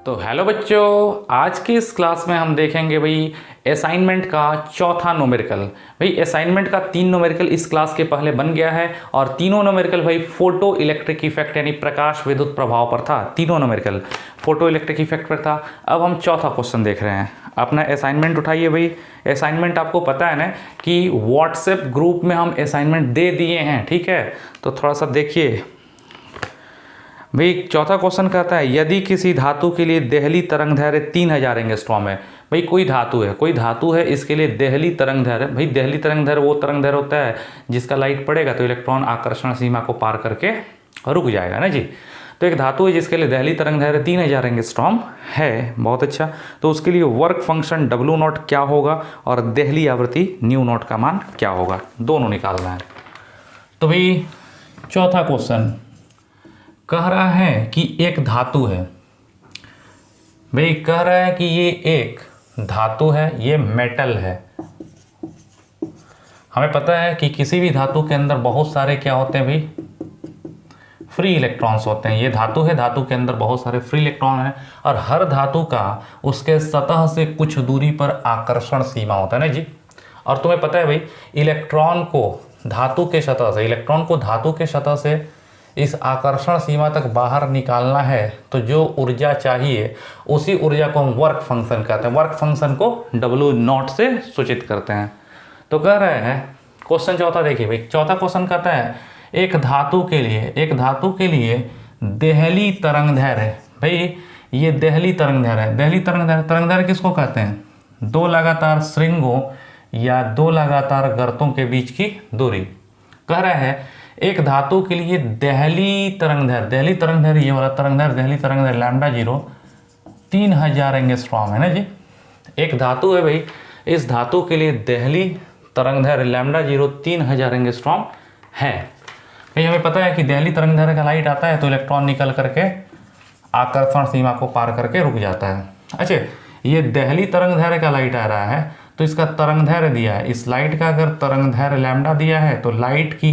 तो हेलो बच्चों, आज की इस क्लास में हम देखेंगे भाई असाइनमेंट का चौथा न्यूमेरिकल। भाई असाइनमेंट का 3 न्यूमेरिकल इस क्लास के पहले बन गया है और तीनों न्यूमेरिकल भाई फोटो इलेक्ट्रिक इफेक्ट यानी प्रकाश विद्युत प्रभाव पर था। तीनों न्यूमेरिकल फोटो इलेक्ट्रिक इफेक्ट पर था। अब हम चौथा क्वेश्चन देख रहे हैं। अपना असाइनमेंट उठाइए भाई। असाइनमेंट आपको पता है ना कि व्हाट्सएप ग्रुप में हम असाइनमेंट दे दिए हैं, ठीक है। तो थोड़ा सा देखिए भाई। चौथा क्वेश्चन कहता है यदि किसी धातु के लिए देहली तरंग दैर्घ्य 3000 एंगस्ट्रॉम है। भाई कोई धातु है, इसके लिए देहली तरंग दैर्घ्य, भाई देहली तरंग दैर्घ्य वो तरंग दैर्घ्य होता है जिसका लाइट पड़ेगा तो इलेक्ट्रॉन आकर्षण सीमा को पार करके रुक जाएगा ना जी। तो एक धातु है जिसके लिए देहली तरंग दैर्घ्य 3000 एंगस्ट्रॉम है। बहुत अच्छा। तो उसके लिए वर्क फंक्शन डब्ल्यू नॉट क्या होगा और देहली आवृत्ति न्यू नॉट का मान क्या होगा, दोनों निकालना है। तो भाई चौथा क्वेश्चन कह रहा है कि एक धातु है। भाई कह रहा है कि ये एक धातु है, ये मेटल है। हमें पता है कि किसी भी धातु के अंदर बहुत सारे क्या होते हैं भाई, फ्री इलेक्ट्रॉन्स होते हैं। ये धातु है, धातु के अंदर बहुत सारे फ्री इलेक्ट्रॉन हैं और हर धातु का उसके सतह से कुछ दूरी पर आकर्षण सीमा होता है ना जी। और तुम्हें पता है भाई इलेक्ट्रॉन को धातु के सतह से इस आकर्षण सीमा तक बाहर निकालना है तो जो ऊर्जा चाहिए उसी ऊर्जा को हम वर्क फंक्शन कहते हैं। वर्क फंक्शन को डब्ल्यू नॉट से सूचित करते हैं। तो कह रहे हैं क्वेश्चन चौथा देखिए भाई। चौथा क्वेश्चन कहता है एक धातु के लिए देहली तरंग दैर्घ्य। भाई ये देहली तरंग दैर्घ्य है। देहली तरंग दैर्घ्य किसको कहते हैं? दो लगातार श्रृंगों या दो लगातार गर्तों के बीच की दूरी। कह रहा है एक धातु के लिए देहली तरंग दैर्घ्य ये वाला तरंग दैर्घ्य देहली तरंग दैर्घ्य लैम्डा 0 3000 एंगस्ट्रॉम है ना जी। एक धातु है भाई, इस धातु के लिए देहली तरंग दैर्घ्य लैम्डा 0 3000 एंगस्ट्रॉम है। भाई हमें पता है कि देहली तरंग दैर्घ्य का लाइट आता है तो इलेक्ट्रॉन निकल करके आकर्षण सीमा को पार करके रुक जाता है। अच्छा, ये देहली तरंग दैर्घ्य का लाइट आ रहा है तो इसका तरंग दैर्घ्य दिया है। इस लाइट का अगर तरंग दैर्घ्य लैम्डा दिया है तो लाइट की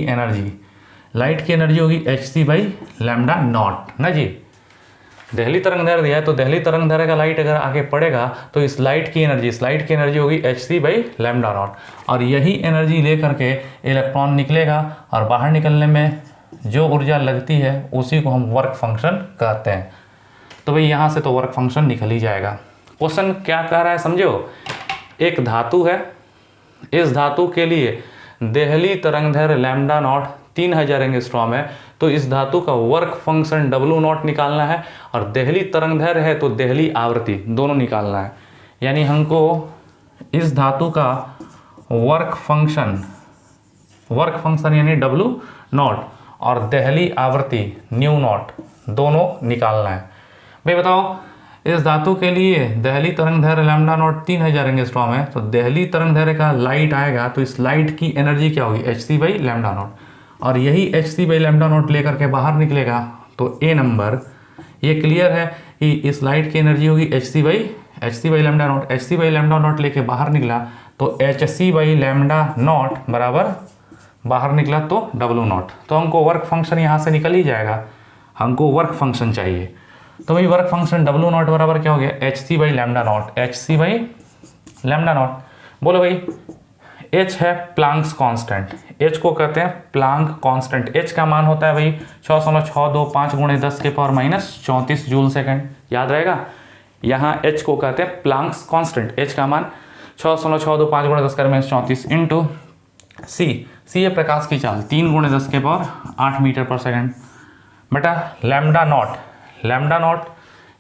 एनर्जी होगी hc बाई लैम्डा नॉट ना जी। देहली तरंग दैर्घ्य दिया है तो देहली तरंग दैर्घ्य का लाइट अगर आगे पड़ेगा तो इस लाइट की एनर्जी होगी hc बाई लैम्डा नॉट। और यही एनर्जी लेकर के इलेक्ट्रॉन निकलेगा और बाहर निकलने में जो ऊर्जा लगती है उसी को हम वर्क फंक्शन कहते हैं। तो भाई यहाँ से तो वर्क फंक्शन निकल ही जाएगा। क्वेश्चन क्या कह रहा है समझो। एक धातु है, इस धातु के लिए देहली तरंग दैर्घ्य लैम्डा नॉट 3000 एंगस्ट्रॉम है तो इस धातु का वर्क फंक्शन डब्ल्यू नॉट निकालना है और देहली तरंग दैर्घ्य है तो देहली आवृत्ति दोनों निकालना है। यानी हमको इस धातु का वर्क फंक्शन यानी डब्ल्यू नॉट और देहली आवृत्ति न्यू नॉट दोनों निकालना है। भाई बताओ इस धातु के लिए देहली तरंग दैर्घ्य लैम्डा नॉट 3000 एंगस्ट्रॉम है तो देहली तरंग दैर्घ्य का लाइट आएगा तो इस लाइट की एनर्जी क्या होगी hc बाई लैम्डा नॉट और यही hc बाई लैम्डा नॉट लेकर के बाहर निकलेगा तो ए नंबर। ये क्लियर है कि इस लाइट की एनर्जी होगी hc by lambda naught. hc by lambda naught लेके बाहर निकला तो hc बाई लैम्डा नॉट बराबर बाहर निकला तो डब्ल्यू नॉट। तो हमको वर्क फंक्शन यहाँ से निकल ही जाएगा, हमको वर्क फंक्शन चाहिए। तो भाई वर्क फंक्शन डब्ल्यू नॉट बराबर क्या हो गया hc बाई लैम्डा नॉट। बोलो भाई h है प्लांक्स कांस्टेंट, h को कहते हैं प्लांक कांस्टेंट। h का मान होता है भाई 6.625 गुणे 10 के पावर माइनस 34 जूल सेकंड। याद रहेगा, यहाँ h को कहते हैं प्लांक्स कांस्टेंट। h का मान 6.625 गुणे 10 के पावर माइनस 34 इंटू c है प्रकाश की चाल 3 गुणे 10 के पावर 8 मीटर पर सेकंड बेटा लैम्डा नॉट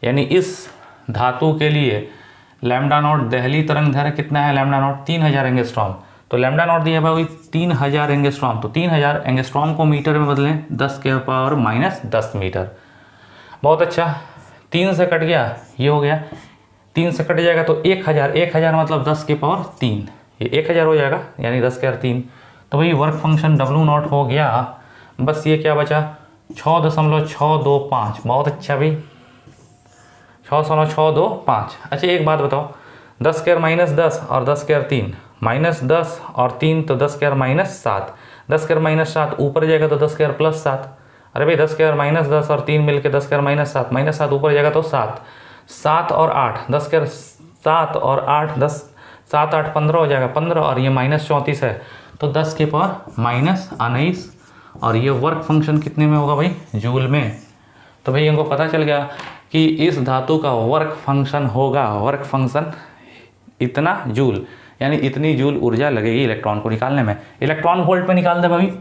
यानी इस धातु के लिए लैम्डा नॉट देहली तरंग दैर्घ्य कितना है लैम्डा नॉट 3000 एंगस्ट्रॉम। तो लैम्डा नॉट दिया भाई 3000 एंगस्ट्रॉम तो 3000 एंगस्ट्रॉम को मीटर में बदलें 10 के पावर माइनस 10 मीटर। बहुत अच्छा, 3 से कट गया, ये हो गया 3 से कट जाएगा तो 1000 मतलब 10 के पावर 3, ये 1000 हो जाएगा यानी 10 के पावर 3। तो भाई वर्क फंक्शन डब्ल्यू नॉट हो गया। बस ये क्या बचा 6.625। बहुत अच्छा भाई 6.625। अच्छा एक बात बताओ 10 के माइनस 10 और 10 के 3 माइनस 10 और 3 तो 10 के माइनस 7। 10 के माइनस 7 ऊपर जाएगा तो 10 के प्लस 7। अरे भाई 10 के माइनस 10 और 3 मिलकर 10 के माइनस 7 ऊपर जाएगा तो 7। 7 और 8, 10 के 7 और 8 10, 7 8 15 हो जाएगा 15, और ये -34 है तो 10 के पावर -19, और ये वर्क फंक्शन कितने में होगा भाई? जूल में। तो भाई हमको पता चल गया कि इस धातु का वर्क फंक्शन होगा, वर्क फंक्शन इतना जूल, यानी इतनी जूल ऊर्जा लगेगी इलेक्ट्रॉन को निकालने में। इलेक्ट्रॉन वोल्ट में निकाल दे भाई,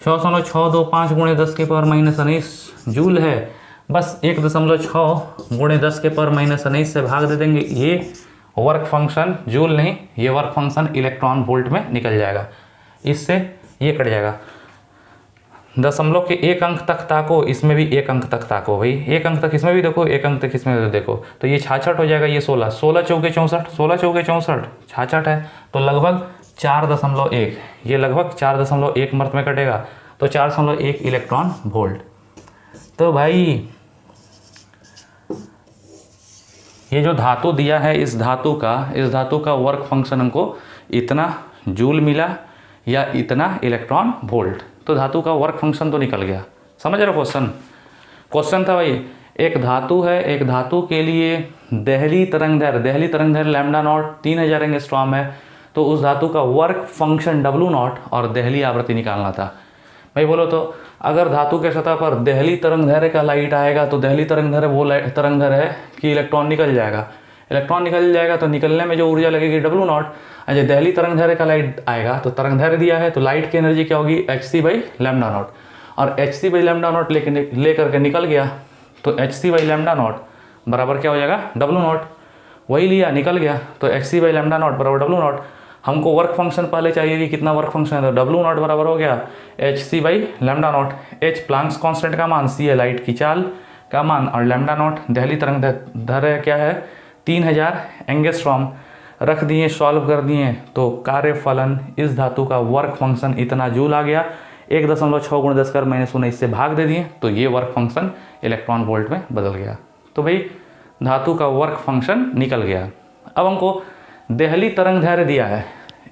6.625 × 10 के पावर -19 जूल है। बस 1.6 × 10 के पावर -19 से भाग दे देंगे, ये वर्क फंक्शन जूल नहीं, ये वर्क फंक्शन इलेक्ट्रॉन वोल्ट में निकल जाएगा। इससे ये कट जाएगा। दशमलव के एक अंक तक ताको, इसमें भी एक अंक तक ताको भाई, एक अंक तक इसमें भी देखो, एक अंक तक इसमें देखो, तो ये 66 हो जाएगा, ये 16, 16 चौके 64, 16 चौके 64, 66 है, तो लगभग 4.1, ये लगभग 4.1 मर्त में कटेगा, तो 4.1 इलेक्ट्रॉन वोल्ट। तो भाई ये जो धातु दिया है, इस धातु का वर्क फंक्शन हमको इतना जूल मिला या इतना इलेक्ट्रॉन वोल्ट, तो धातु का वर्क फंक्शन तो निकल गया। समझ रहे हो क्वेश्चन था भाई, एक धातु है, एक धातु के लिए दहली तरंगदैर्घ्य लैम्डा नॉट 3000 एंगस्ट्रॉम है, तो उस धातु का वर्क फंक्शन W नॉट और दहली आवृत्ति निकालना था। भाई बोलो तो अगर धातु के सतह पर दहली तरंगदैर्घ्य का लाइट आएगा तो दहली तरंगदैर्घ्य वो तरंगदैर्घ्य है कि इलेक्ट्रॉन निकल जाएगा, तो निकलने में जो ऊर्जा लगेगी W नॉट। अच्छा, दहली तरंगदैर्घ्य का लाइट आएगा तो तरंगदैर्घ्य दिया है, तो लाइट की एनर्जी क्या होगी? hc/λ0, और hc/λ0 लेकर के निकल गया, तो hc/λ0 बराबर क्या हो जाएगा? W not. वही लिया, निकल गया, तो hc/λ0 बराबर W नॉट। हमको वर्क फंक्शन पहले चाहिए कि कितना वर्क फंक्शन है, तो W नॉट बराबर हो गया hc/λ0। h प्लांक्स कांस्टेंट का मान, c है लाइट की चाल का मान, और लैम्डा नॉट दहली तरंगदैर्घ्य क्या है? 3000 एंगस्ट्रॉम। रख दिए, सॉल्व कर दिए, तो कार्यफलन इस धातु का वर्क फंक्शन इतना जूल आ गया। 1.6 × 10 के पावर -19 से भाग दे दिए, तो ये वर्क फंक्शन इलेक्ट्रॉन वोल्ट में बदल गया। तो भाई धातु का वर्क फंक्शन निकल गया। अब हमको दहली तरंगदैर्घ्य दिया है,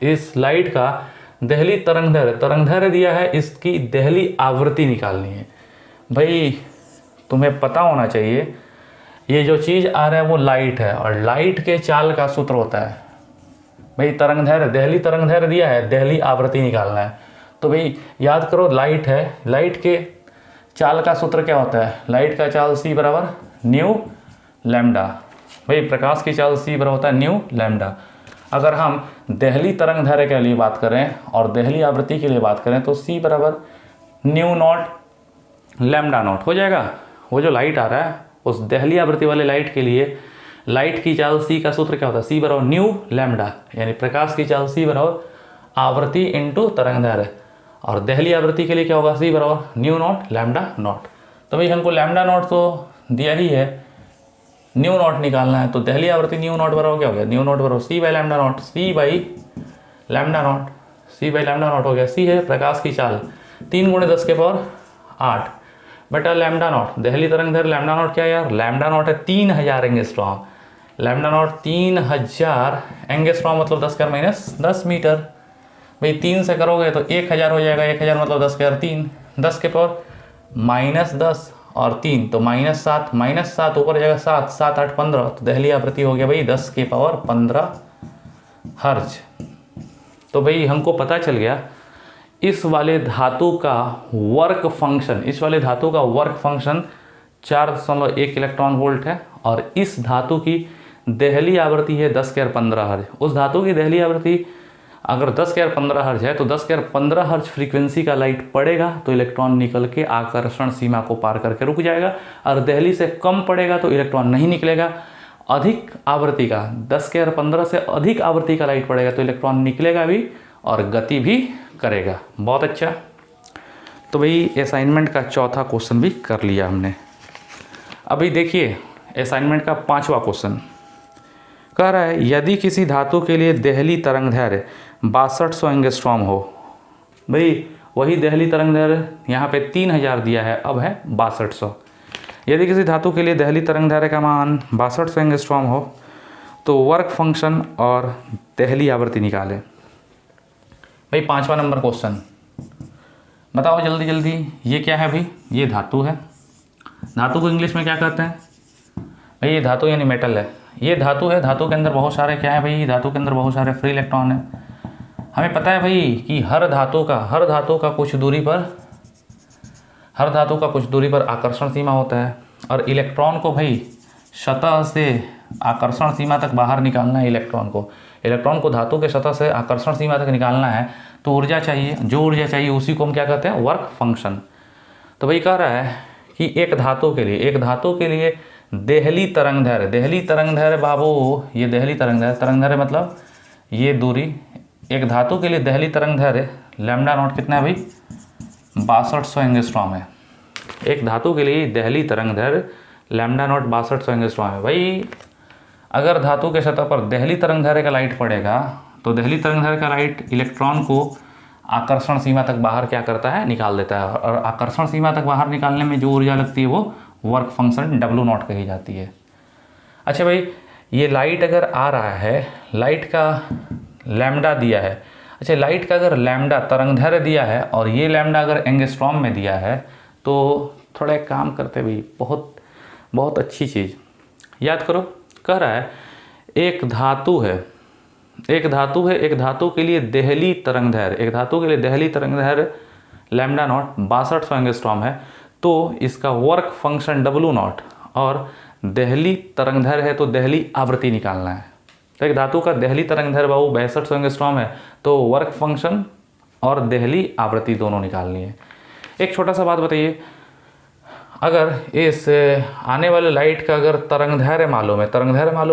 इस लाइट का दहली तरंगदैर्घ्य दिया है, इसकी दहली आवृत्ति निकालनी है। भाई तुम्हें पता होना चाहिए, ये जो चीज़ आ रहा है वो लाइट है, और लाइट के चाल का सूत्र होता है भाई तरंगदैर्घ्य, दहली तरंगदैर्घ्य दिया है, दहली आवृत्ति निकालना है। तो भाई याद करो, लाइट है, लाइट के चाल का सूत्र क्या होता है? लाइट का चाल c बराबर न्यू लैम्डा। भाई प्रकाश की चाल c बराबर होता है न्यू लैम्डा। अगर हम दहली तरंगदैर्घ्य के लिए बात करें और दहली आवृत्ति के लिए बात करें, तो c बराबर न्यू नॉट लैम्डा नॉट हो जाएगा। वो जो लाइट आ रहा है, उस दहली आवृत्ति वाले लाइट के लिए लाइट की चाल c का सूत्र क्या होता है? c बराबर न्यू लैम्डा, यानी प्रकाश की चाल c बराबर आवृत्ति इंटू तरंगदैर्घ्य, और दहली आवृत्ति के लिए क्या होगा? c बराबर न्यू नॉट लैम्डा नॉट। तो भाई हमको लैम्डा नॉट तो दिया ही है, न्यू नॉट निकालना है, तो दहली आवृत्ति न्यू नॉट बराबर क्या हो गया? न्यू नॉट बराबर c/λ0, c/λ0 हो गया। c है प्रकाश की चाल, 3 × 10 के पावर 8 बटा lambda naught, Delhi तरंगदैर्घ्य lambda naught क्या है यार? लैम्डा नॉट है 3000 एंगस्ट्रॉम, लैम्डा नॉट 3000 एंगस्ट्रॉम मतलब 10 के पावर -10 मीटर। भाई 3 से करोगे तो 1000 हो जाएगा, 1000 मतलब 10 के पावर 3, 10 के पावर -10 और 3 तो -7 ऊपर जाएगा 7, 7 8 15, तो दहली आवृत्ति हो गया भाई 10 के पावर 15 हर्ज। तो भाई हमको पता चल गया इस वाले धातु का वर्क फंक्शन 4.1 इलेक्ट्रॉन वोल्ट है, और इस धातु की दहली आवृत्ति है 10 के पावर 15 हर्ज। उस धातु की दहली आवृत्ति अगर 10 के पावर 15 हर्ज है, तो 10 के पावर 15 हर्ज फ्रीक्वेंसी का लाइट पड़ेगा तो इलेक्ट्रॉन निकल के आकर्षण सीमा को पार करके रुक जाएगा, और दहली से कम पड़ेगा तो इलेक्ट्रॉन नहीं निकलेगा। अधिक आवृत्ति का 10 के पावर 15 से अधिक आवृत्ति का लाइट पड़ेगा तो इलेक्ट्रॉन निकलेगा भी और गति भी करेगा। बहुत अच्छा। तो भाई असाइनमेंट का चौथा क्वेश्चन भी कर लिया हमने। अभी देखिए असाइनमेंट का 5वां क्वेश्चन कह रहा है, यदि किसी धातु के लिए दहली तरंगदैर्घ्य 6200 एंगस्ट्रॉम हो। भाई वही दहली तरंगदैर्घ्य यहाँ पे 3000 दिया है, अब है 6200। यदि किसी धातु के लिए दहली तरंगदैर्घ्य का मान 6200 एंगस्ट्रॉम हो तो वर्क फंक्शन और दहली आवृत्ति निकालें। भाई 5वां नंबर क्वेश्चन बताओ जल्दी जल्दी, ये क्या है भाई? ये धातु है। धातु को इंग्लिश में क्या कहते हैं भाई ये धातु यानी मेटल है, ये धातु है, धातु के अंदर बहुत सारे क्या है भाई, धातु के अंदर बहुत सारे फ्री इलेक्ट्रॉन है। हमें पता है भाई कि हर धातु का कुछ दूरी पर आकर्षण सीमा होता है, और इलेक्ट्रॉन को भाई सतह से आकर्षण सीमा तक बाहर निकालना है। इलेक्ट्रॉन को धातु के सतह से आकर्षण सीमा तक निकालना है, तो ऊर्जा चाहिए, जो ऊर्जा चाहिए उसी को हम क्या कहते हैं, वर्क फंक्शन। तो भाई कह रहा है कि एक धातु के लिए देहली तरंगदैर्घ्य बाबू, ये देहली तरंगदैर्घ्य मतलब ये दूरी, एक धातु के लिए देहली तरंगदैर्घ्य लैम्डा नॉट कितना है भाई, 6200 एंगस्ट्रॉम है। एक धातु के लिए देहली तरंगदैर्घ्य लैम्डा नॉट 6200 एंगस्ट्रॉम है। भाई अगर धातु के सतह पर देहली तरंगदैर्घ्य का लाइट पड़ेगा, तो देहली तरंगदैर्घ्य का लाइट इलेक्ट्रॉन को आकर्षण सीमा तक बाहर क्या करता है, निकाल देता है, और आकर्षण सीमा तक बाहर निकालने में जो ऊर्जा लगती है वो वर्क फंक्शन W नॉट कही जाती है। अच्छा भाई, ये लाइट अगर आ रहा है, लाइट का लैम्डा दिया है, अच्छा लाइट का अगर लैम्डा तरंगदैर्घ्य दिया है और ये लैम्डा अगर एंगस्ट्रॉम में दिया है, तो थोड़ा एक काम करते भाई, बहुत अच्छी चीज़ याद करो। कह रहा है एक धातु के लिए देहली तरंगदैर्घ्य लैम्डा नॉट 6200 एंगस्ट्रॉम है, तो इसका वर्क फंक्शन W नॉट, और देहली तरंगदैर्घ्य है तो देहली आवृत्ति निकालना है। तो एक धातु का देहली तरंगदैर्घ्य बाबू 6200 एंगस्ट्रॉम है, तो वर्क फंक्शन और देहली आवृत्ति दोनों निकालनी है। एक छोटा सा बात बताइए, अगर इस आने वाले लाइट का अगर तरंगदैर्घ्य मालूम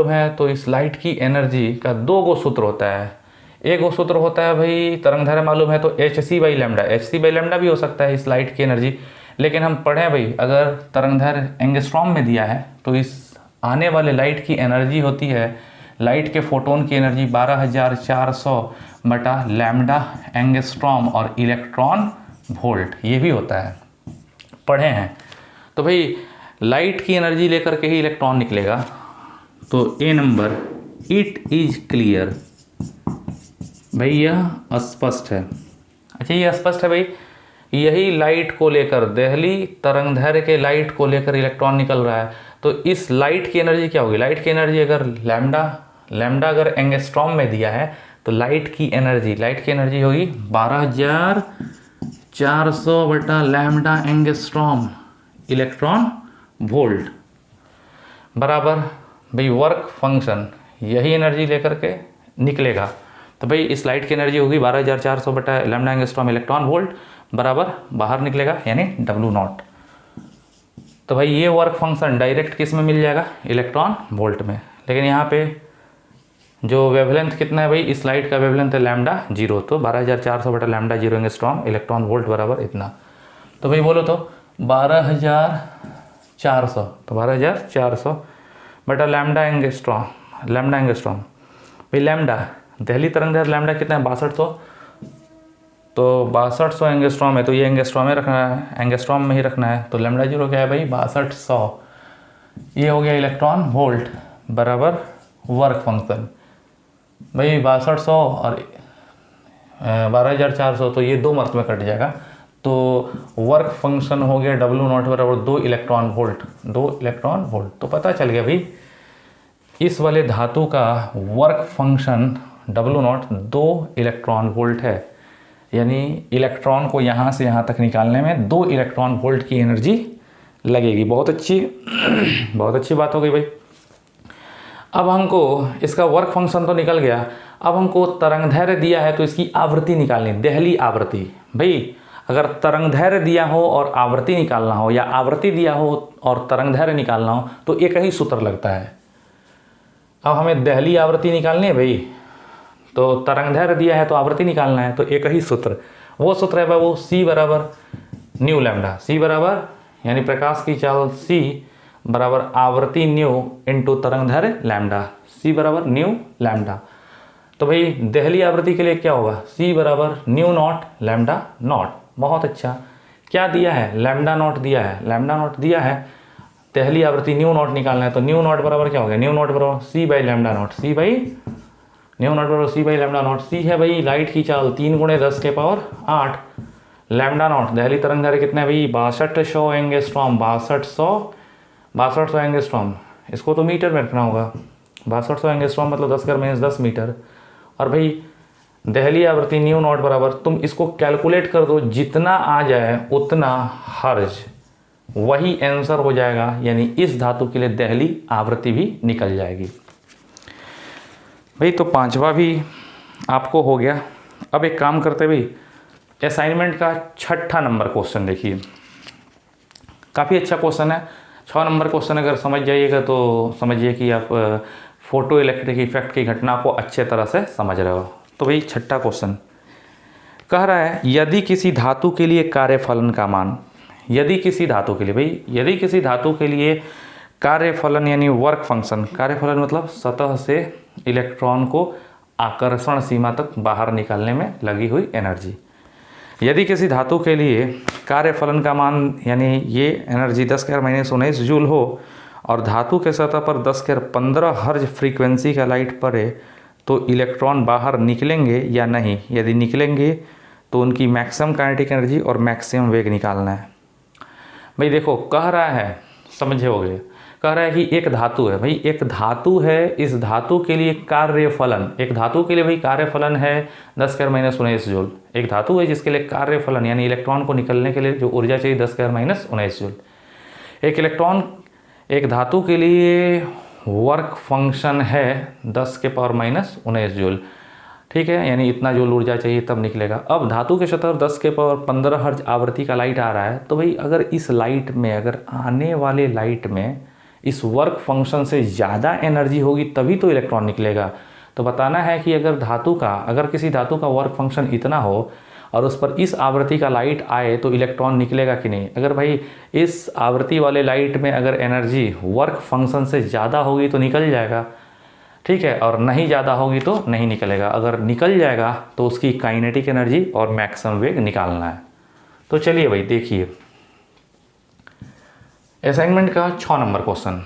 है, तो इस लाइट की एनर्जी का दो गो सूत्र होता है। एक गो सूत्र होता है भाई, तरंगदैर्घ्य मालूम है तो hc/λ भी हो सकता है इस लाइट की एनर्जी, लेकिन हम पढ़ें भाई अगर तरंगदैर्घ्य एंगस्ट्रॉम में दिया है, तो इस आने वाले लाइट की एनर्जी होती है, लाइट के फोटोन की एनर्जी 12400/λ एंगस्ट्रॉम और इलेक्ट्रॉन वोल्ट, ये भी होता है, पढ़े हैं। तो भाई लाइट की एनर्जी लेकर के ही इलेक्ट्रॉन निकलेगा। तो ए नंबर, इट इज क्लियर, भाई यह स्पष्ट है। अच्छा ये स्पष्ट है भाई, यही लाइट को लेकर, देहली तरंगदैर्घ्य के लाइट को लेकर इलेक्ट्रॉन निकल रहा है, तो इस लाइट की एनर्जी क्या होगी, लाइट की एनर्जी अगर लैम्डा अगर एंगस्ट्रॉम में दिया है, तो लाइट की एनर्जी होगी 12400/λ एंगस्ट्रॉम इलेक्ट्रॉन वोल्ट बराबर भाई वर्क फंक्शन, यही एनर्जी लेकर के निकलेगा। तो भाई इस लाइट की एनर्जी होगी 12400/λ एंगस्ट्रॉम इलेक्ट्रॉन वोल्ट बराबर बाहर निकलेगा यानी W नॉट। तो भाई ये वर्क फंक्शन डायरेक्ट किस में मिल जाएगा, इलेक्ट्रॉन वोल्ट में। लेकिन यहाँ पे जो वेवलेंथ कितना है भाई, इस लाइट का वेवलेंथ है λ0, तो 12400/λ0 एंगस्ट्रॉम इलेक्ट्रॉन वोल्ट बराबर इतना। तो भाई बोलो तो 12400, तो 12400/λ एंगस्ट्रॉम भाई लैम्डा देहली तरंगदैर्घ्य लैम्डा कितना है 6200, तो 6200 एंगस्ट्रॉम है, तो ये एंगस्ट्रॉम में रखना है, एंगस्ट्रॉम में ही रखना है। तो λ0 क्या है भाई 6200, ये हो गया इलेक्ट्रॉन वोल्ट बराबर वर्क फंक्शन। भाई 6200 और 12400, तो ये दो मर्त में कट जाएगा, तो वर्क फंक्शन हो गया W नॉट बराबर 2 इलेक्ट्रॉन वोल्ट। तो पता चल गया भाई इस वाले धातु का work function W not 2 electron volt है, यानी इलेक्ट्रॉन को यहाँ से यहाँ तक निकालने में 2 इलेक्ट्रॉन वोल्ट की एनर्जी लगेगी। बहुत अच्छी बात हो गई भाई। अब हमको इसका वर्क फंक्शन तो निकल गया, अब हमको तरंगदैर्घ्य दिया है तो इसकी आवृत्ति निकालनी, देहली आवृत्ति। भाई अगर तरंगदैर्घ्य दिया हो और आवृत्ति निकालना हो, या आवृत्ति दिया हो और तरंगदैर्घ्य निकालना हो, तो एक ही सूत्र लगता है। अब हमें देहली आवृत्ति निकालनी है भाई, तो तरंगदैर्घ्य दिया है तो आवृत्ति निकालना है, तो एक ही सूत्र, वो सूत्र है वो C बराबर न्यू लैम्डा, C बराबर यानी प्रकाश की चाल C बराबर आवृत्ति न्यू इंटू तरंगदैर्घ्य लैम्डा, C बराबर न्यू लैम्डा। तो भाई देहली आवृत्ति के लिए क्या होगा, C बराबर न्यू नॉट लैम्डा नॉट। बहुत अच्छा, क्या दिया है, लैम्डा नॉट दिया है, देहली आवृत्ति न्यू नॉट निकालना है, तो न्यू नॉट बराबर क्या हो गया, न्यू नॉट बराबर C/λ नॉट, न्यू नॉट बराबर C/λ नॉट। C है भाई लाइट की चाल 3 × 10⁸, लैम्डा नॉट देहली तरंगदैर्घ्य कितना है भाई 6200 एंगस्ट्रॉम, 6200 एंगस्ट्रॉम इसको तो मीटर में रखना होगा। 6200 एंगस्ट्रॉम मतलब 10⁻⁻10 मीटर। और भाई दहली आवृत्ति न्यू नॉट बराबर, तुम इसको कैलकुलेट कर दो, जितना आ जाए उतना हर्ज, वही आंसर हो जाएगा। यानी इस धातु के लिए दहली आवृत्ति भी निकल जाएगी। भाई तो पांचवा भी आपको हो गया। अब एक काम करते भाई, असाइनमेंट का 6ठा नंबर क्वेश्चन देखिए, काफ़ी अच्छा क्वेश्चन है। 6 नंबर क्वेश्चन अगर समझ जाइएगा तो समझिए कि आप फोटो इलेक्ट्रिक इफेक्ट की घटना को अच्छे तरह से समझ रहे हो। तो भाई 6ठा क्वेश्चन कह रहा है, यदि किसी धातु के लिए कार्यफलन का मान, यदि किसी धातु के लिए, भाई यदि किसी धातु के लिए कार्यफलन यानी वर्क फंक्शन, कार्यफलन मतलब सतह से इलेक्ट्रॉन को आकर्षण सीमा तक बाहर निकालने में लगी हुई एनर्जी, यदि किसी धातु के लिए कार्यफलन का मान यानी ये एनर्जी 10⁻⁻19 जूल हो और धातु के सतह पर 10⁻15 हर्ज फ्रीक्वेंसी का लाइट पड़े, तो इलेक्ट्रॉन बाहर निकलेंगे या नहीं। यदि निकलेंगे तो उनकी मैक्सिमम काइनेटिक एनर्जी और मैक्सिमम वेग निकालना है। भाई देखो कह रहा है, समझे होगे, कह रहा है कि एक धातु है, भाई एक धातु है, इस धातु के लिए कार्यफलन, एक धातु के लिए भाई कार्यफलन है 10⁻⁻19 जूल। एक धातु है जिसके लिए कार्यफलन यानी इलेक्ट्रॉन को निकलने के लिए जो ऊर्जा चाहिए 10⁻⁻19 जूल। एक इलेक्ट्रॉन, एक धातु के लिए वर्क फंक्शन है 10⁻⁻19 जूल, ठीक है, यानी इतना जूल ऊर्जा चाहिए तब निकलेगा। अब धातु के सतह 10⁻15 हर्ज आवृत्ति का लाइट आ रहा है, तो भाई अगर इस लाइट में, अगर आने वाले लाइट में इस वर्क फंक्शन से ज़्यादा एनर्जी होगी तभी तो इलेक्ट्रॉन निकलेगा। तो बताना है कि अगर धातु का, अगर किसी धातु का वर्क फंक्शन इतना हो और उस पर इस आवृत्ति का लाइट आए तो इलेक्ट्रॉन निकलेगा कि नहीं। अगर भाई इस आवृत्ति वाले लाइट में अगर एनर्जी वर्क फंक्शन से ज़्यादा होगी तो निकल जाएगा, ठीक है, और नहीं ज़्यादा होगी तो नहीं निकलेगा। अगर निकल जाएगा तो उसकी काइनेटिक एनर्जी और मैक्सिमम वेग निकालना है। तो चलिए भाई देखिए असाइनमेंट का 6 नंबर क्वेश्चन,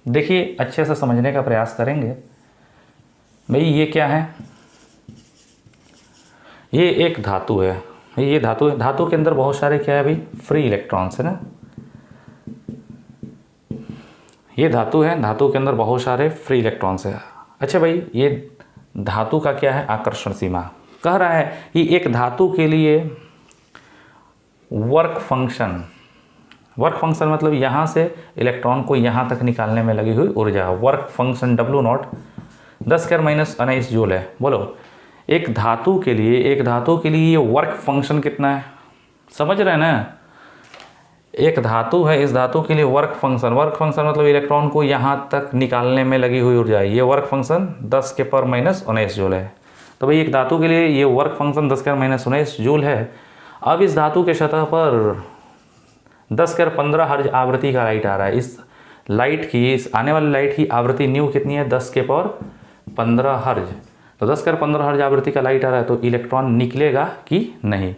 देखिए अच्छे से समझने का प्रयास करेंगे। भाई ये क्या है, ये एक धातु है, ये धातु है, धातु के अंदर बहुत सारे क्या है भाई, फ्री इलेक्ट्रॉन्स है ना। ये धातु है, धातु के अंदर बहुत सारे फ्री इलेक्ट्रॉन्स है। अच्छा भाई ये धातु का क्या है, आकर्षण सीमा। कह रहा है कि एक धातु के लिए वर्क फंक्शन, वर्क फंक्शन मतलब यहाँ से इलेक्ट्रॉन को यहाँ तक निकालने में लगी हुई ऊर्जा, वर्क फंक्शन W0 10⁻⁻19 जूल है। बोलो एक धातु के लिए, एक धातु के लिए ये वर्क फंक्शन कितना है, समझ रहे हैं ना। एक धातु है, इस धातु के लिए वर्क फंक्शन, वर्क फंक्शन मतलब इलेक्ट्रॉन को यहाँ तक निकालने में लगी हुई ऊर्जा, ये वर्क फंक्शन 10⁻⁻19 जूल है। तो भाई एक धातु के लिए ये वर्क फंक्शन 10⁻⁻19 जूल है। अब इस धातु के सतह पर 10⁻15 हर्ज आवृत्ति का लाइट आ रहा है। इस लाइट की, इस आने वाली लाइट की आवृत्ति न्यू कितनी है, 10⁻15 हर्ज। तो 10⁻15 हर्ज आवृत्ति का लाइट आ रहा है तो इलेक्ट्रॉन निकलेगा कि नहीं।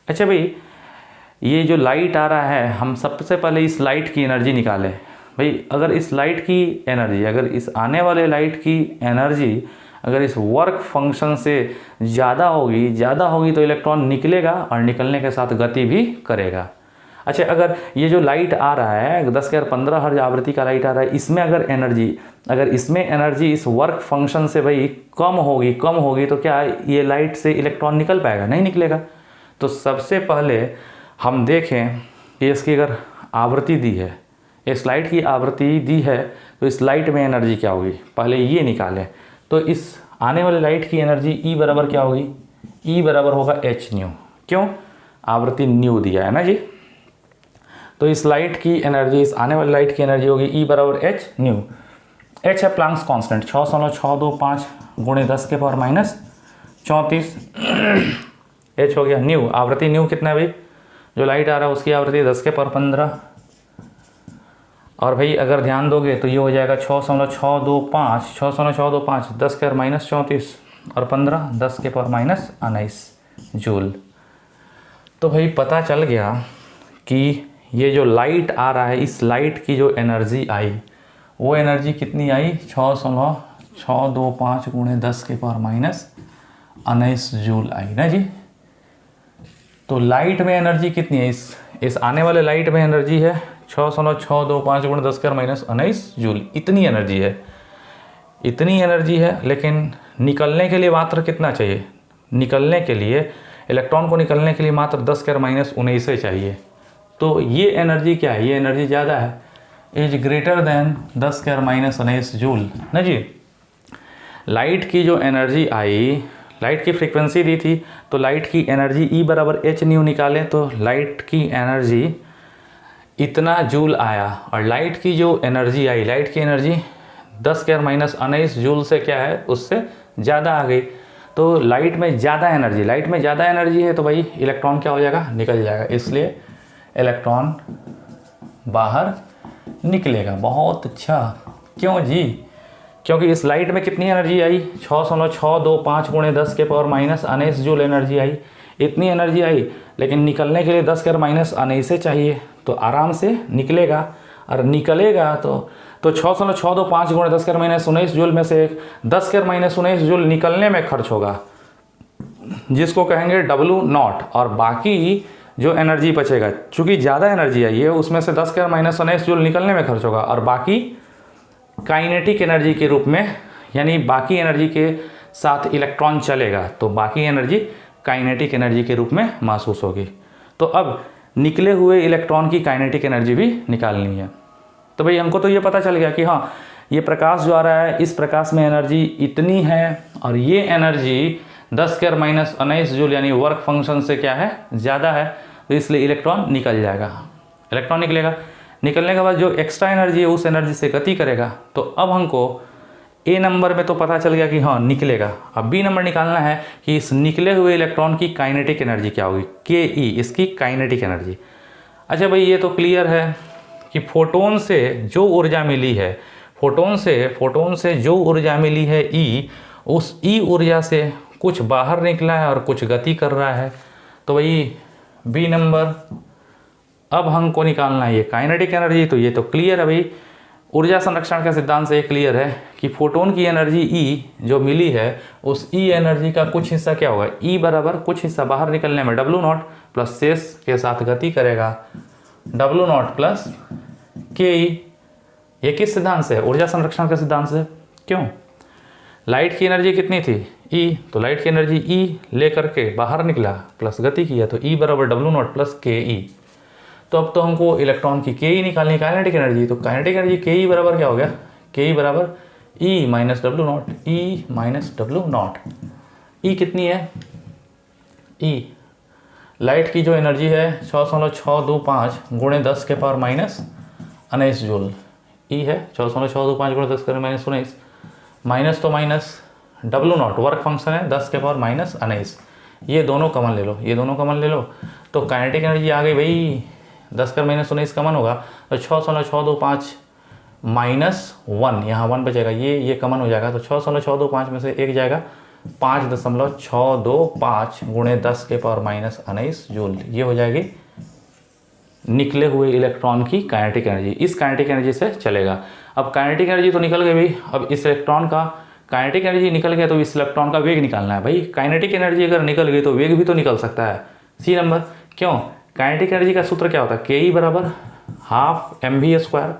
अच्छा भाई ये जो लाइट आ रहा है, हम सबसे पहले इस लाइट की एनर्जी निकालें। भाई अगर इस लाइट की एनर्जी, अगर इस आने वाले लाइट की एनर्जी अगर इस वर्क फंक्शन से ज़्यादा होगी तो इलेक्ट्रॉन निकलेगा और निकलने के साथ गति भी करेगा। अच्छा अगर ये जो लाइट आ रहा है 10⁻15 हर्ज आवृत्ति का लाइट आ रहा है, इसमें अगर इसमें एनर्जी इस वर्क फंक्शन से भाई कम होगी तो क्या ये लाइट से इलेक्ट्रॉन निकल पाएगा, नहीं निकलेगा। तो सबसे पहले हम देखें कि इसकी अगर आवृत्ति दी है, इस लाइट की आवृत्ति दी है तो इस लाइट में एनर्जी क्या होगी, पहले ये निकालें। तो इस आने वाले लाइट की एनर्जी E बराबर क्या होगी, E बराबर होगा h न्यू। क्यों, आवृत्ति न्यू दिया है ना जी। तो इस लाइट की एनर्जी, इस आने वाली लाइट की एनर्जी होगी E बराबर h न्यू। h है प्लांक्स कांस्टेंट 6.625 × 10⁻⁻34 h हो गया। न्यू, आवृत्ति न्यू कितना है भाई, जो लाइट आ रहा है उसकी आवृत्ति 10⁻15। और भाई अगर ध्यान दोगे तो ये हो जाएगा 6.625 10⁻⁻34 और 15 10⁻⁻19 जूल। तो भाई पता चल गया कि ये जो लाइट आ रहा है, इस लाइट की जो एनर्जी आई वो एनर्जी कितनी आई, 6.625 × 10⁻⁻19 जूल आई ना जी। तो लाइट में एनर्जी कितनी है, इस आने वाले लाइट में एनर्जी है 6.625 गुणे 10⁻⁻⁹ जूल, इतनी एनर्जी है, इतनी एनर्जी है। लेकिन निकलने के लिए मात्र कितना चाहिए? निकलने के लिए, इलेक्ट्रॉन को निकलने के लिए मात्र 10⁻⁻⁹ चाहिए। तो ये एनर्जी क्या है? ये एनर्जी ज़्यादा है, इज ग्रेटर देन 10⁻⁻⁹ जूल ना जी। लाइट की जो एनर्जी आई, लाइट की फ्रीक्वेंसी दी थी, तो लाइट की एनर्जी E बराबर h न्यू निकालें तो लाइट की एनर्जी इतना जूल आया। और लाइट की जो एनर्जी आई, लाइट की एनर्जी 10⁻⁻⁹ जूल से क्या है, उससे ज़्यादा आ गई। तो लाइट में ज़्यादा एनर्जी, लाइट में ज़्यादा एनर्जी है तो भाई इलेक्ट्रॉन क्या हो जाएगा? निकल जाएगा, इसलिए इलेक्ट्रॉन बाहर निकलेगा। बहुत अच्छा। क्यों जी? क्योंकि इस लाइट में कितनी एनर्जी आई? 6.625 गुणे 10⁻⁻⁹ जूल एनर्जी आई, इतनी एनर्जी आई। लेकिन निकलने के लिए 10⁻⁻⁹ चाहिए, तो आराम से निकलेगा। और निकलेगा तो 6.625 गुणे 10⁻⁻⁹ जूल में से 10⁻⁻⁹ जूल निकलने में खर्च होगा, जिसको कहेंगे W0। और बाकी जो एनर्जी बचेगा, चूँकि ज़्यादा एनर्जी आई है, उसमें से 10⁻⁻⁹ जूल निकलने में खर्च होगा, और बाकी काइनेटिक एनर्जी के रूप में, यानी बाकी एनर्जी के साथ इलेक्ट्रॉन चलेगा, तो बाकी एनर्जी काइनेटिक एनर्जी के रूप में महसूस होगी। तो अब निकले हुए इलेक्ट्रॉन की काइनेटिक एनर्जी भी निकालनी है। तो भाई हमको तो ये पता चल गया कि हाँ, ये प्रकाश जो आ रहा है, इस प्रकाश में एनर्जी इतनी है, और ये एनर्जी 10⁻⁻⁹ जूल यानी वर्क फंक्शन से क्या है? ज़्यादा है। तो इसलिए इलेक्ट्रॉन निकल जाएगा, इलेक्ट्रॉन निकलेगा। निकलने के बाद जो एक्स्ट्रा एनर्जी है, उस एनर्जी से गति करेगा। तो अब हमको ए नंबर में तो पता चल गया कि हाँ निकलेगा। अब बी नंबर निकालना है कि इस निकले हुए इलेक्ट्रॉन की काइनेटिक एनर्जी क्या होगी, के इसकी काइनेटिक एनर्जी। अच्छा भाई, ये तो क्लियर है कि फोटोन से जो ऊर्जा मिली है, फोटोन से जो ऊर्जा मिली है ई, उस ई ऊर्जा से कुछ बाहर निकला है और कुछ गति कर रहा है। तो भाई बी नंबर अब हमको निकालना है ये काइनेटिक एनर्जी। तो ये तो क्लियर है भाई, ऊर्जा संरक्षण के सिद्धांत से ये क्लियर है कि फोटोन की एनर्जी ई जो मिली है, उस ई एनर्जी का कुछ हिस्सा क्या होगा? ई बराबर कुछ हिस्सा बाहर निकलने में W0 प्लस शेष के साथ गति करेगा, W0 प्लस के। ये किस सिद्धांत से? ऊर्जा संरक्षण के सिद्धांत से। क्यों? लाइट की एनर्जी कितनी थी? ई, तो लाइट की एनर्जी ई लेकर के बाहर निकला प्लस गति किया, तो ई बराबर W0 प्लस के। तो अब तो हमको इलेक्ट्रॉन की के निकालनी, काइनेटिक एनर्जी। तो काइनेटिक एनर्जी के बराबर क्या हो गया? के बराबर E minus W0, E minus W0। ई कितनी है? ई लाइट की जो एनर्जी है 6.625 गुणे 10⁻⁻⁹ जूल। ई है 6.625 गुणे 10⁻⁻⁹, माइनस तो माइनस, W0 वर्क फंक्शन है 10⁻⁻⁹। ये दोनों कमन ले लो, ये दोनों कमन ले लो, तो काइनेटिक एनर्जी आ गई भाई 10⁻⁻⁹ कमन होगा, तो 6.625 माइनस 1, यहाँ 1 बचेगा, ये कमन हो जाएगा। तो 6.625 में से एक जाएगा 5.625 गुणे 10⁻⁻⁹ जूल। ये हो जाएगी निकले हुए इलेक्ट्रॉन की काइनेटिक एनर्जी। इस काइनेटिक एनर्जी से चलेगा। अब काइनेटिक एनर्जी तो निकल गई भाई, अब इस इलेक्ट्रॉन का काइनेटिक एनर्जी निकल गया, तो इस इलेक्ट्रॉन का वेग निकालना है भाई। काइनेटिक एनर्जी अगर निकल गई तो वेग भी तो निकल सकता है। C number. क्यों? काइनेटिक एनर्जी का सूत्र क्या होता है? के ई बराबर half mv²।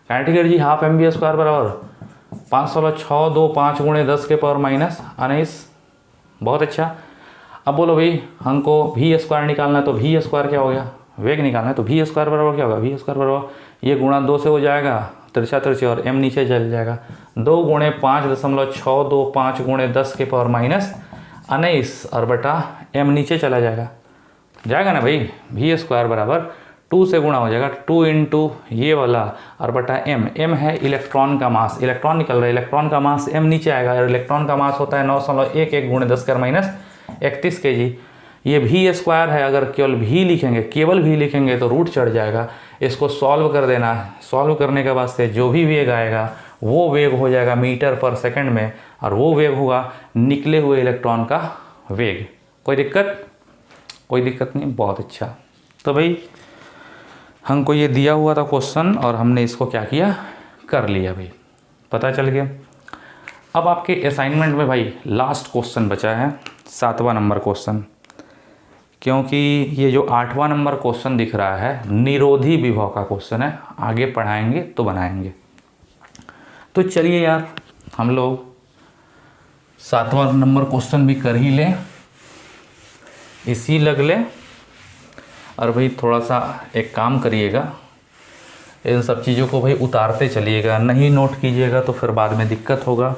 Kinetic energy half mv² बराबर 5.625 गुणे 10⁻⁻⁹। बहुत अच्छा। अब बोलो भाई हमको v² निकालना है, तो v² क्या हो गया? वेग निकालना है, तो v² बराबर क्या होगा? v² बराबर ये गुणा 2 से हो जाएगा, तिरछा तिरछी, और m नीचे चल जाएगा। 2 गुणे 5.625 गुणे 10⁻⁻⁹ और बटा m नीचे चला जाएगा ना भाई। v² बराबर 2 से गुणा हो जाएगा, 2 इंटू ये वाला और बटा m है इलेक्ट्रॉन का मास, इलेक्ट्रॉन निकल रहा है, इलेक्ट्रॉन का मास m नीचे आएगा, और इलेक्ट्रॉन का मास होता है 9.11 गुणे 10⁻31 kg। ये v² है, अगर केवल v लिखेंगे तो रूट चढ़ जाएगा। इसको सॉल्व कर देना, सॉल्व करने के बाद से जो भी वेग आएगा वो वेग हो जाएगा मीटर पर सेकंड में, और वो वेग होगा निकले हुए इलेक्ट्रॉन का वेग। कोई दिक्कत नहीं। बहुत अच्छा। तो भाई हमको ये दिया हुआ था क्वेश्चन, और हमने इसको क्या किया? कर लिया भाई, पता चल गया। अब आपके असाइनमेंट में भाई लास्ट क्वेश्चन बचा है, 7वां नंबर क्वेश्चन। क्योंकि ये जो 8वां नंबर क्वेश्चन दिख रहा है निरोधी विभव का क्वेश्चन है, आगे पढ़ाएंगे तो बनाएंगे। तो चलिए यार हम लोग 7वां नंबर क्वेश्चन भी कर ही लें, इसी लग ले। और भाई थोड़ा सा एक काम करिएगा, इन सब चीज़ों को भाई उतारते चलिएगा, नहीं नोट कीजिएगा तो फिर बाद में दिक्कत होगा।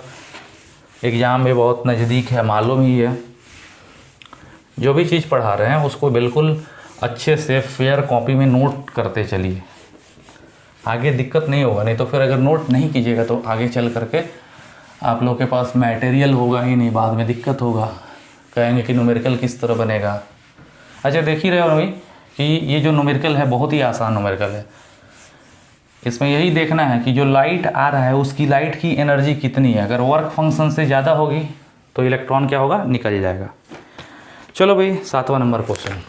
एग्ज़ाम भी बहुत नज़दीक है, मालूम ही है। जो भी चीज़ पढ़ा रहे हैं उसको बिल्कुल अच्छे से फेयर कॉपी में नोट करते चलिए, आगे दिक्कत नहीं होगा। नहीं तो फिर अगर नोट नहीं कीजिएगा तो आगे चल करके आप लोग के पास मटेरियल होगा ही नहीं, बाद में दिक्कत होगा, कहेंगे कि न्यूमेरिकल किस तरह बनेगा। अच्छा देख ही रहे हो भाई कि ये जो न्यूमेरिकल है बहुत ही आसान न्यूमेरिकल है। इसमें यही देखना है कि जो लाइट आ रहा है उसकी लाइट की एनर्जी कितनी है। अगर वर्क फंक्शन से ज़्यादा होगी तो इलेक्ट्रॉन क्या होगा, निकल जाएगा। चलो भाई 7वां नंबर क्वेश्चन,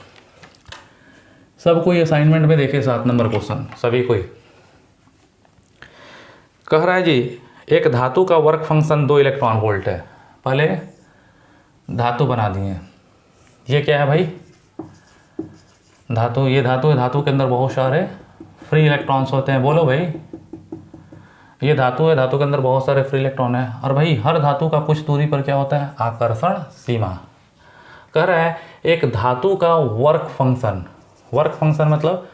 सब कोई असाइनमेंट में देखे 7 नंबर क्वेश्चन, सभी कोई। कह रहा है जी एक धातु का वर्क फंक्शन 2 इलेक्ट्रॉन वोल्ट है। पहले धातु बना दिए, ये क्या है भाई, धातु, ये धातु है, धातु के अंदर बहुत सारे फ्री इलेक्ट्रॉन्स होते हैं। बोलो भाई, ये धातु है, धातु के अंदर बहुत सारे फ्री इलेक्ट्रॉन है। और भाई हर धातु का कुछ दूरी पर क्या होता है, आकर्षण सीमा। कह रहा है एक धातु का वर्क फंक्शन, वर्क फंक्शन मतलब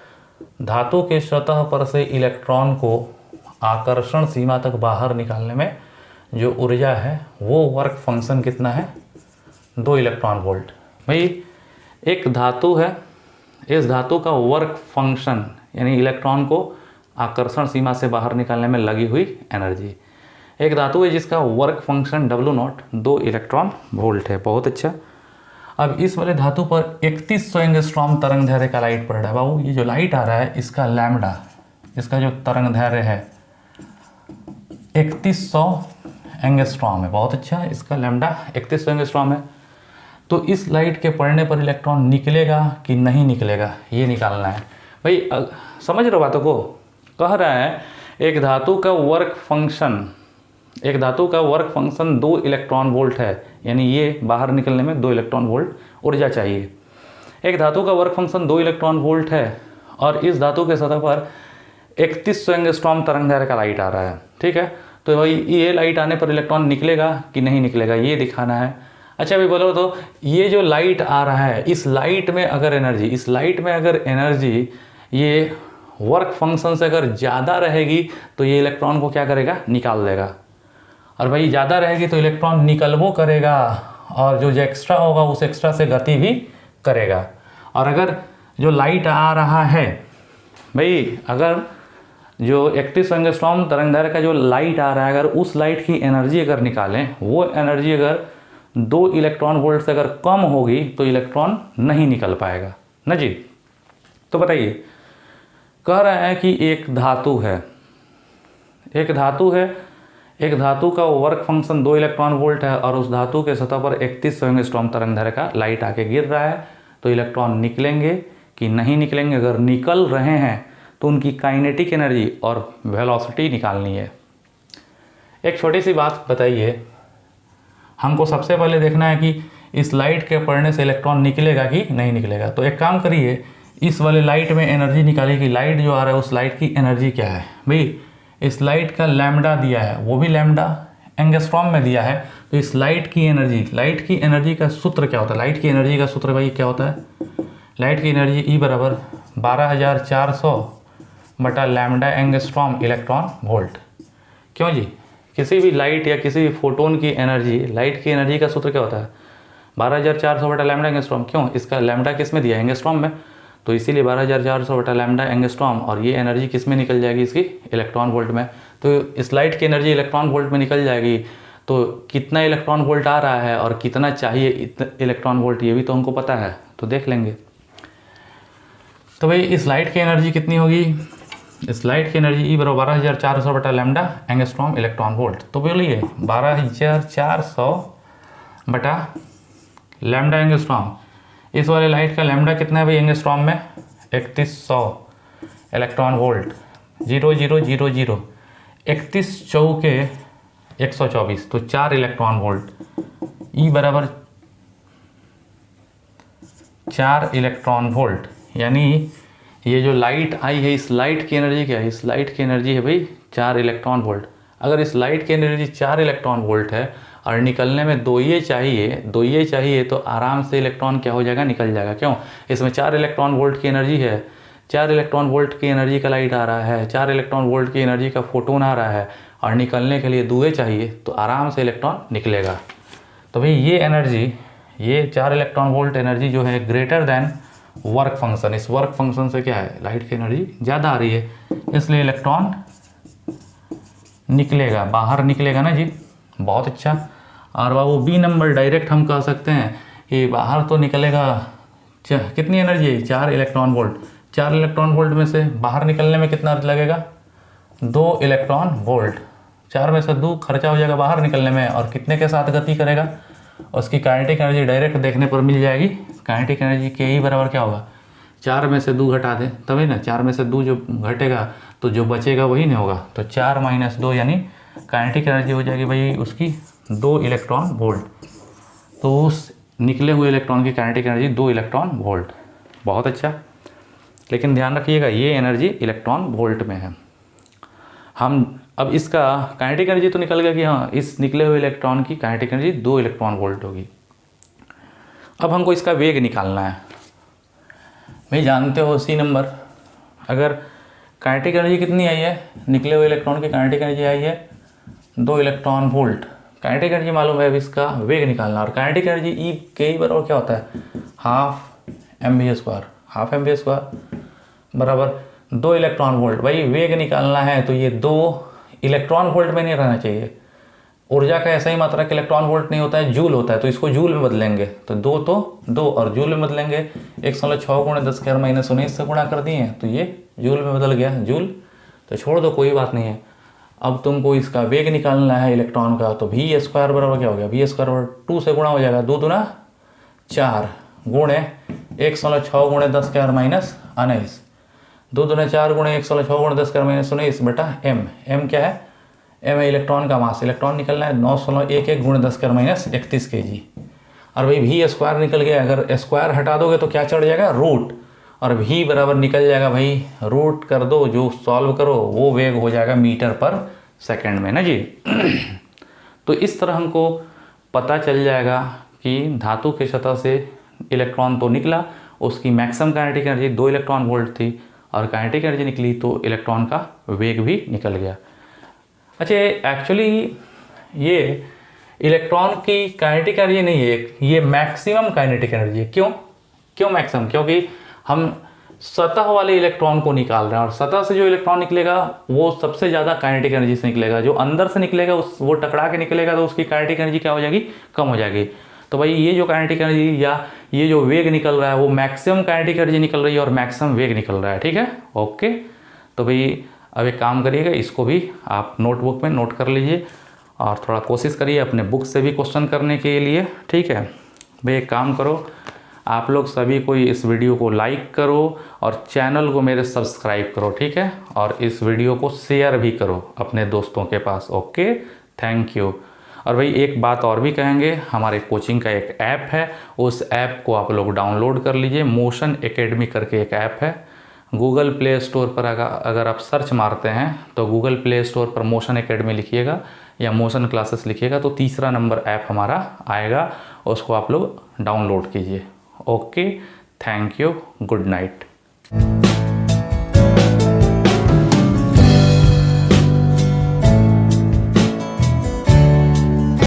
धातु के सतह पर से इलेक्ट्रॉन को आकर्षण सीमा तक बाहर निकालने में जो ऊर्जा है वो वर्क फंक्शन कितना है, 2 इलेक्ट्रॉन वोल्ट। भाई एक धातु है, इस धातु का वर्क फंक्शन यानी इलेक्ट्रॉन को आकर्षण सीमा से बाहर निकालने में लगी हुई एनर्जी। एक धातु है जिसका work function W0 2 electron volt है। बहुत अच्छा। अब इस वाले धातु पर 3100 एंगस्ट्रॉम तरंग दैर्घ्य का लाइट पड़ रहा है। बाबू ये जो लाइट आ रहा है इसका लैम्डा, इसका जो तरंग दैर्घ्य है 3100 एंगस्ट्रॉम है। बहुत अच्छा, इसका लैम्डा 3100 एंगस्ट्रॉम है। तो इस लाइट के पड़ने पर इलेक्ट्रॉन निकलेगा कि नहीं निकलेगा, ये निकालना है भाई। समझ रहे हो बातों को। कह रहा है एक धातु का वर्क फंक्शन, एक धातु का वर्क फंक्शन 2 इलेक्ट्रॉन वोल्ट है, यानी ये बाहर निकलने में 2 इलेक्ट्रॉन वोल्ट ऊर्जा चाहिए। एक धातु का वर्क फंक्शन 2 इलेक्ट्रॉन वोल्ट है और इस धातु के सतह पर 3100 एंगस्ट्रॉम तरंग दैर्घ्य का लाइट आ रहा है। ठीक है, तो भाई ये लाइट आने पर इलेक्ट्रॉन निकलेगा कि नहीं निकलेगा, ये दिखाना है। अच्छा भाई बोलो तो ये जो लाइट आ रहा है इस लाइट में अगर एनर्जी, इस लाइट में अगर एनर्जी ये वर्क फंक्शन से अगर ज़्यादा रहेगी तो ये इलेक्ट्रॉन को क्या करेगा, निकाल देगा। और भाई ज़्यादा रहेगी तो इलेक्ट्रॉन निकलबो करेगा और जो एक्स्ट्रा होगा उस एक्स्ट्रा से गति भी करेगा। और अगर जो लाइट आ रहा है भाई, अगर जो 3100 एंगस्ट्रॉम तरंग दैर्घ्य का जो लाइट आ रहा है, अगर उस लाइट की एनर्जी अगर निकालें, वो एनर्जी अगर 2 इलेक्ट्रॉन वोल्ट से अगर कम होगी तो इलेक्ट्रॉन नहीं निकल पाएगा ना जी। तो बताइए, कह रहा है कि एक धातु है, एक धातु है, एक धातु का वर्क फंक्शन 2 इलेक्ट्रॉन वोल्ट है और उस धातु के सतह पर 3100 एंगस्ट्रॉम तरंग दैर्घ्य का लाइट आके गिर रहा है, तो इलेक्ट्रॉन निकलेंगे कि नहीं निकलेंगे। अगर निकल रहे हैं तो उनकी काइनेटिक एनर्जी और वेलोसिटी निकालनी है। एक छोटी सी बात बताइए, हमको सबसे पहले देखना है कि इस लाइट के पड़ने से इलेक्ट्रॉन निकलेगा कि नहीं निकलेगा। तो एक काम करिए, इस वाले लाइट में एनर्जी निकालिए कि लाइट जो आ रहा है उस लाइट की एनर्जी क्या है। भाई इस लाइट का लैम्डा दिया है, वो भी लैम्डा एंगस्ट्रॉम में दिया है। तो इस लाइट की एनर्जी, लाइट की एनर्जी का सूत्र क्या होता है, लाइट की एनर्जी का सूत्र भाई क्या होता है, लाइट की एनर्जी E बराबर 12400 बटा लैम्डा एंगस्ट्रॉम इलेक्ट्रॉन वोल्ट। क्यों जी, किसी भी लाइट या किसी भी फोटोन की एनर्जी, लाइट की एनर्जी का सूत्र क्या होता है, 12400 बटा लैम्डा एंगस्ट्रॉम। क्यों, इसका लैम्डा किस में दिया है, एंगस्ट्रॉम में, तो इसीलिए 12400 बटा लैम्डा एंगस्ट्रॉम। और ये एनर्जी किस में निकल जाएगी, इसकी इलेक्ट्रॉन वोल्ट में। तो इस लाइट की एनर्जी इलेक्ट्रॉन वोल्ट में निकल जाएगी। तो कितना इलेक्ट्रॉन वोल्ट आ रहा है और कितना चाहिए इलेक्ट्रॉन वोल्ट, ये भी तो हमको पता है, तो देख लेंगे। तो भाई इस लाइट की एनर्जी कितनी होगी, इस लाइट की एनर्जी E बराबर 12400 बटा लैम्डा एंगस्ट्रॉम इलेक्ट्रॉन वोल्ट। तो बोलिए 12400 बटा लैम्डा एंगस्ट्रॉम, इस वाले लाइट का लैम्डा कितना है भाई एंगस्ट्रॉम में, 3100 इलेक्ट्रॉन वोल्ट। 0000 31 चौके 124, तो 4 इलेक्ट्रॉन वोल्ट। E बराबर 4 इलेक्ट्रॉन वोल्ट, यानी ये जो लाइट आई है इस लाइट की एनर्जी क्या है, इस लाइट की एनर्जी है भाई 4 इलेक्ट्रॉन वोल्ट। अगर इस लाइट की एनर्जी 4 इलेक्ट्रॉन वोल्ट है और निकलने में 2 ये चाहिए तो आराम से इलेक्ट्रॉन क्या हो जाएगा, निकल जाएगा। क्यों, इसमें 4 इलेक्ट्रॉन वोल्ट की एनर्जी है, 4 इलेक्ट्रॉन वोल्ट की एनर्जी का लाइट आ रहा है, 4 इलेक्ट्रॉन वोल्ट की एनर्जी का फोटोन आ रहा है और निकलने के लिए 2 चाहिए तो आराम से इलेक्ट्रॉन निकलेगा। तो भाई ये एनर्जी, ये 4 इलेक्ट्रॉन वोल्ट एनर्जी जो है ग्रेटर देन वर्क फंक्शन, इस वर्क फंक्शन से क्या है, लाइट की एनर्जी ज़्यादा आ रही है, इसलिए इलेक्ट्रॉन निकलेगा, बाहर निकलेगा ना जी। बहुत अच्छा। और बाबू बी नंबर डायरेक्ट हम कह सकते हैं कि बाहर तो निकलेगा, कितनी एनर्जी है, 4 इलेक्ट्रॉन वोल्ट। 4 इलेक्ट्रॉन वोल्ट में से बाहर निकलने में कितना लगेगा, 2 इलेक्ट्रॉन वोल्ट। 4 में से 2 खर्चा हो जाएगा बाहर निकलने में, और कितने के साथ गति करेगा, उसकी काइनेटिक एनर्जी डायरेक्ट देखने पर मिल जाएगी। काइनेटिक एनर्जी के ही बराबर क्या होगा, 4 में से 2 घटा दें तभी ना, 4 में से 2 जो घटेगा तो जो बचेगा वही नहीं होगा, तो 4 - 2 यानी काइनेटिक एनर्जी हो जाएगी भाई उसकी 2 इलेक्ट्रॉन वोल्ट। तो उस निकले हुए इलेक्ट्रॉन की काइनेटिक एनर्जी 2 इलेक्ट्रॉन वोल्ट। बहुत अच्छा, लेकिन ध्यान रखिएगा ये एनर्जी इलेक्ट्रॉन वोल्ट में है। हम अब इसका काइनेटिक एनर्जी तो निकल गया कि हाँ इस निकले हुए इलेक्ट्रॉन की काइनेटिक एनर्जी 2 इलेक्ट्रॉन वोल्ट होगी। अब हमको इसका वेग निकालना है। भाई जानते हो सी नंबर, अगर काइनेटिक एनर्जी कितनी आई है, निकले हुए इलेक्ट्रॉन की काइनेटिक एनर्जी आई है 2 इलेक्ट्रॉन वोल्ट। काइनेटिक एनर्जी मालूम है, अब इसका वेग निकालना। और काइनेटिक एनर्जी ई के ही बराबर क्या होता है, हाफ एम वी स्क्वायर बराबर 2 इलेक्ट्रॉन वोल्ट। भाई वेग निकालना है तो ये 2 इलेक्ट्रॉन वोल्ट में नहीं रहना चाहिए। ऊर्जा का ऐसा ही मात्रा कि इलेक्ट्रॉन वोल्ट नहीं होता है, जूल होता है, तो इसको जूल में बदलेंगे। तो 2 तो 2 और जूल में बदलेंगे, 1.6 × 10⁻⁻19 से गुणा कर दिए तो ये जूल में बदल गया, जूल। तो छोड़ दो, कोई बात नहीं है। अब तुमको इसका वेग निकालना है इलेक्ट्रॉन का, तो वी स्क्वायर बराबर क्या हो गया, वी स्क्वायर बराबर 2 से गुणा हो जाएगा, 2 दूना 4 गुणे 1.6 × 10⁻⁻19, 2 दूना 4 गुणे 1.6 × 10⁻⁻19 बटा एम क्या है, एम है इलेक्ट्रॉन का मास। इलेक्ट्रॉन निकलना है 9.11 × 10⁻31 kg। और भाई वी स्क्वायर निकल गया, अगर स्क्वायर हटा दोगे तो क्या चढ़ जाएगा, रूट, और वी बराबर निकल जाएगा भाई रूट कर दो, जो सॉल्व करो वो वेग हो जाएगा मीटर पर सेकंड में ना जी। तो इस तरह हमको पता चल जाएगा कि धातु की सतह से इलेक्ट्रॉन तो निकला, उसकी maximum kinetic energy 2 electron volt थी, और काइनेटिक एनर्जी निकली तो इलेक्ट्रॉन का वेग भी निकल गया। अच्छा, एक्चुअली ये इलेक्ट्रॉन की काइनेटिक एनर्जी नहीं है, ये मैक्सिमम काइनेटिक एनर्जी है। क्यों मैक्सिमम, क्योंकि हम सतह वाले इलेक्ट्रॉन को निकाल रहे हैं, और सतह से जो इलेक्ट्रॉन निकलेगा वो सबसे ज़्यादा काइनेटिक एनर्जी से निकलेगा। जो अंदर से निकलेगा वो टकरा के निकलेगा तो उसकी काइनेटिक एनर्जी क्या हो जाएगी, कम हो जाएगी। तो भाई ये जो काइनेटिक एनर्जी या ये जो वेग निकल रहा है वो मैक्सिमम काइनेटिक एनर्जी निकल रही है और मैक्सिमम वेग निकल रहा है। ठीक है, ओके। तो भाई अब एक काम करिएगा, इसको भी आप नोटबुक में नोट कर लीजिए और थोड़ा कोशिश करिए अपने बुक से भी क्वेश्चन करने के लिए। ठीक है भाई, एक काम करो, आप लोग सभी कोई इस वीडियो को लाइक करो और चैनल को मेरे सब्सक्राइब करो। ठीक है, और इस वीडियो को शेयर भी करो अपने दोस्तों के पास। Okay, thank you. और भाई एक बात और भी कहेंगे, हमारे कोचिंग का एक ऐप है, उस ऐप को आप लोग डाउनलोड कर लीजिए। मोशन एकेडमी करके एक ऐप है, गूगल प्ले स्टोर पर अगर आप सर्च मारते हैं तो गूगल प्ले स्टोर पर मोशन एकेडमी लिखिएगा या मोशन क्लासेस लिखिएगा तो तीसरा नंबर ऐप हमारा आएगा, उसको आप लोग डाउनलोड कीजिए। Okay, thank you, good night.